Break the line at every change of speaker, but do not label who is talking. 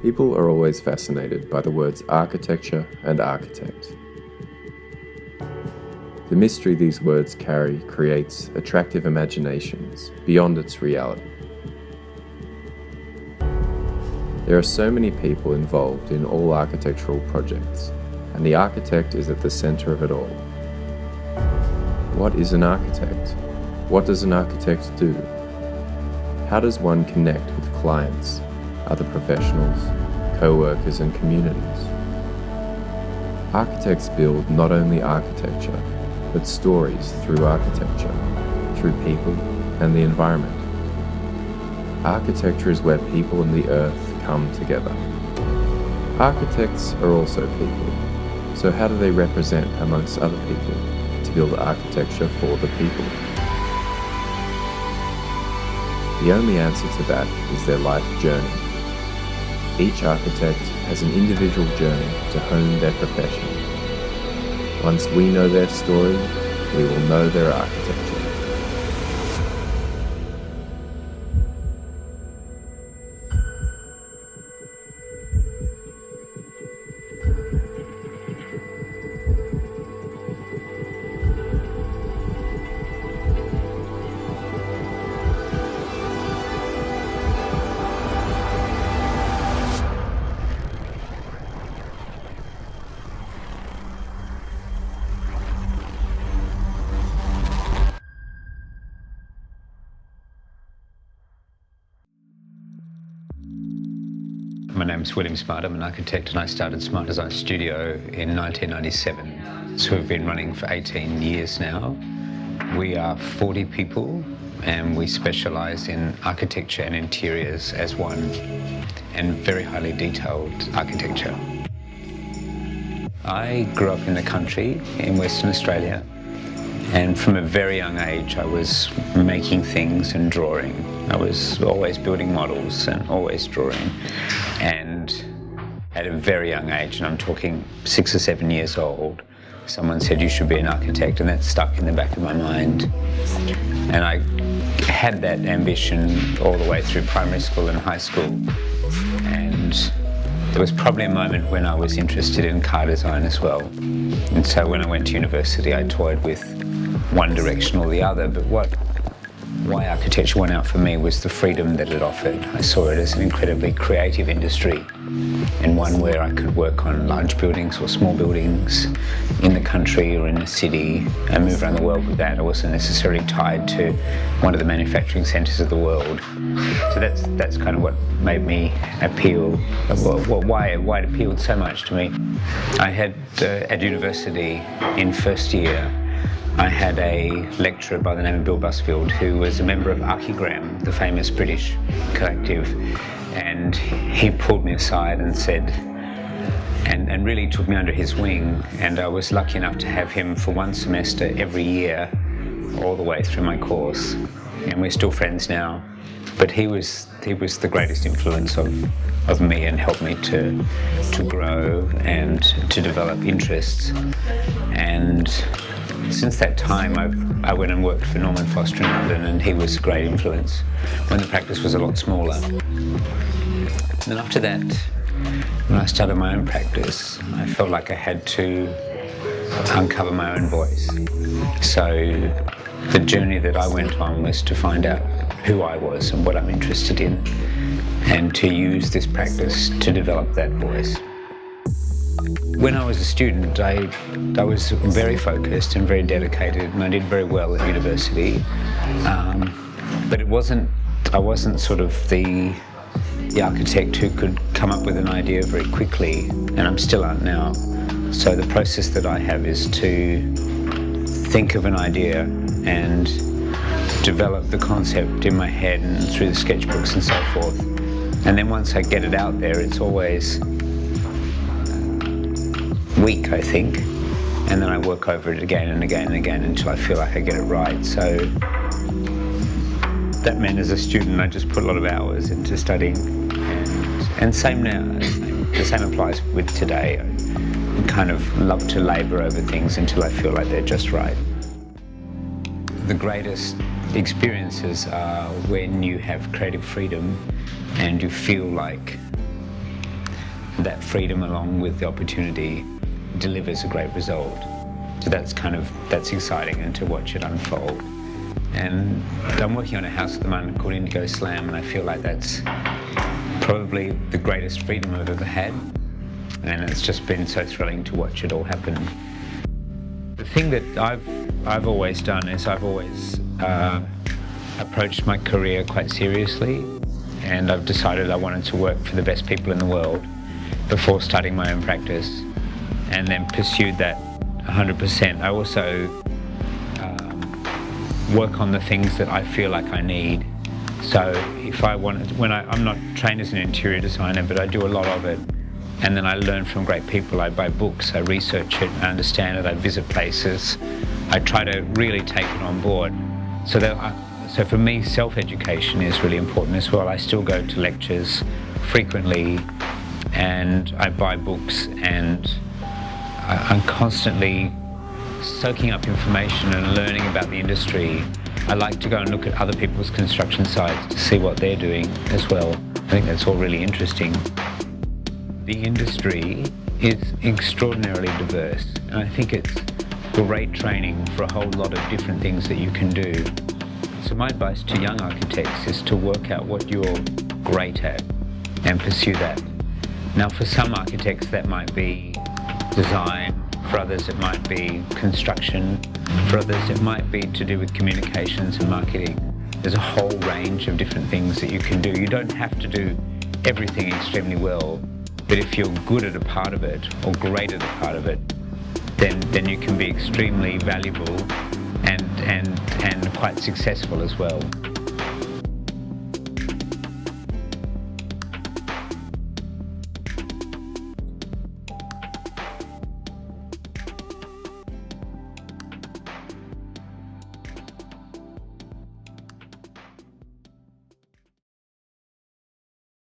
People are always fascinated by the words architecture and architect. The mystery these words carry creates attractive imaginations beyond its reality. There are so many people involved in all architectural projects, and the architect is at the center of it all. What is an architect? What does an architect do? How does one connect with clients, other professionals, co-workers and communities? Architects build not only architecture, but stories through architecture, through people and the environment. Architecture is where people and the earth come together. Architects are also people, so how do they represent amongst other people to build architecture for the people? The only answer to that is their life journey. Each architect has an individual journey to hone their profession. Once we know their story, we will know their architecture.
My name's William Smart. I'm an architect and I started Smart Design Studio in 1997. So we've been running for 18 years now. We are 40 people and we specialise in architecture and interiors as one, and very highly detailed architecture. I grew up in the country in Western Australia, and from a very young age I was making things and drawing. I was always building models and always drawing. And at a very young age, and I'm talking 6 or 7 years old, someone said you should be an architect, and that stuck in the back of my mind. And I had that ambition all the way through primary school and high school. And there was probably a moment when I was interested in car design as well. And so when I went to university, I toyed with one direction or the other, but why architecture won out for me was the freedom that it offered. I saw it as an incredibly creative industry, and one where I could work on large buildings or small buildings in the country or in the city and move around the world with that. I wasn't necessarily tied to one of the manufacturing centres of the world. So that's kind of what made me appeal, why it appealed so much to me. I had, at university in first year, I had a lecturer by the name of Bill Busfield, who was a member of Archigram, the famous British collective, and he pulled me aside and said, and really took me under his wing, and I was lucky enough to have him for one semester every year, all the way through my course, and we're still friends now. But he was the greatest influence of me and helped me to grow and to develop interests. And since that time, I went and worked for Norman Foster in London, and he was a great influence when the practice was a lot smaller. And then after that, when I started my own practice, I felt like I had to uncover my own voice. So the journey that I went on was to find out who I was and what I'm interested in, and to use this practice to develop that voice. When I was a student, I was very focused and very dedicated, and I did very well at university. But I wasn't sort of the architect who could come up with an idea very quickly, and I'm still aren't now. So the process that I have is to think of an idea and develop the concept in my head and through the sketchbooks and so forth. And then once I get it out there, it's always week, I think, and then I work over it again and again and again until I feel like I get it right. So that meant as a student I just put a lot of hours into studying, and same now, the same applies with today. I kind of love to labour over things until I feel like they're just right. The greatest experiences are when you have creative freedom and you feel like that freedom along with the opportunity delivers a great result. So that's exciting, and to watch it unfold. And I'm working on a house at the moment called Indigo Slam, and I feel like that's probably the greatest freedom I've ever had. And it's just been so thrilling to watch it all happen. The thing that I've always done is I've always approached my career quite seriously, and I've decided I wanted to work for the best people in the world before starting my own practice, and then pursued that 100%. I also work on the things that I feel like I need. So if I wanted, I'm not trained as an interior designer, but I do a lot of it. And then I learn from great people. I buy books, I research it, I understand it, I visit places. I try to really take it on board. So for me, self-education is really important as well. I still go to lectures frequently, and I buy books, and I'm constantly soaking up information and learning about the industry. I like to go and look at other people's construction sites to see what they're doing as well. I think that's all really interesting. The industry is extraordinarily diverse, and I think it's great training for a whole lot of different things that you can do. So my advice to young architects is to work out what you're great at and pursue that. Now, for some architects that might be design, for others it might be construction, for others it might be to do with communications and marketing. There's a whole range of different things that you can do. You don't have to do everything extremely well, but if you're good at a part of it, or great at a part of it, then you can be extremely valuable and quite successful as well.